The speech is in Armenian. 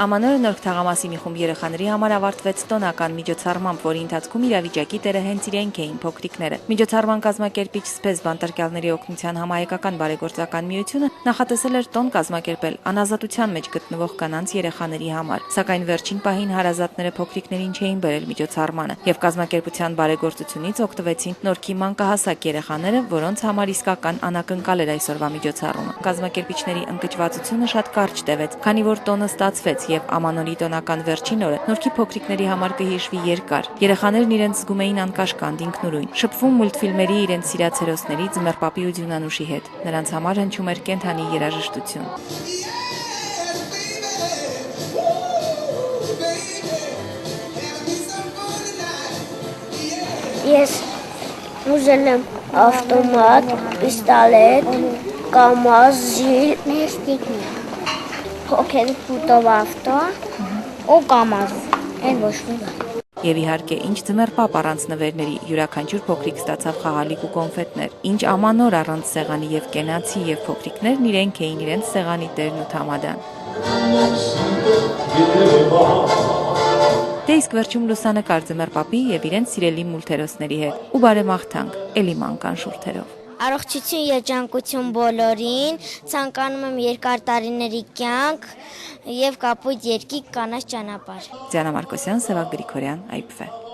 Ամանորը Նորք Թաղամասի մի խումբ երեխաների համար ավարտվեց տոնական միջոցառմամբ, որի ընթացքում իրավիճակի տերը հենց իրենք էին փոքրիկները։ Միջոցառման կազմակերպիչ Սփես բանտարկյալների օգնության համահայկական բարեգործական միությունը նախատեսել էր տոն կազմակերպել անազատության մեջ գտնվող կանանց երեխաների համար, սակայն վերջին պահին հարազատները փոքրիկներին չէին բերել միջոցառմանը, եւ կազմակերպության բարեգործությունից օգտվեցին Նորքի մանկահասակ երեխաները, որոնց համար իսկական անակնկալ էր այսօրվա միջոցառումը։ Կազմակերպիչների ընկճվածությունը շատ կարճ տևեց, քանի որ տոնը ստացվեց եւ Ամանորի տոնական վերջին օրը Նորքի փոքրիկների համար կհիշվի երկար։ Երեխաներն իրենց զգում էին անկաշկանդ ինքնուրույն, շփվում մուլտֆիլմերի իրենց սիրած հերոսների Ձմեռպապի ու Ձյունանուշի հետ։ Նրանց համար հնչում էր կենդանի երաժշտություն։ Ես ուզել եմ ավտոմատ, պիստոլետ, կամազ, ժիլ, հոգեն ֆուտով ավտո ու կամազ, այն ոչ մի բան։ Եվ իհարկե, ինչ Ձմեռպապ առանց նվերների, յուրաքանչյուր փոքրիկ ստացավ խաղալիք ու կոնֆետներ, ինչ Ամանոր առանց սեղանի եւ կենացի եւ փոքրիկներն իրենք էին իրենց սեղանի տերն ու թամադան։ Դե իսկ վերջում լուսանկար Ձմեռպապի եւ իրենց սիրելի մուլտհերոսների հետ ու բարեմաղթանք էլի մանկան շուրթերով։ Առողջություն, երջանկություն բոլորին, ցանկանում եմ երկար տարիների կյանք եւ կապույտ երկիկ կանաչ ճանապարհ։ Դիանա Մարկոսյան, Սևակ Գրիգորյան, IPV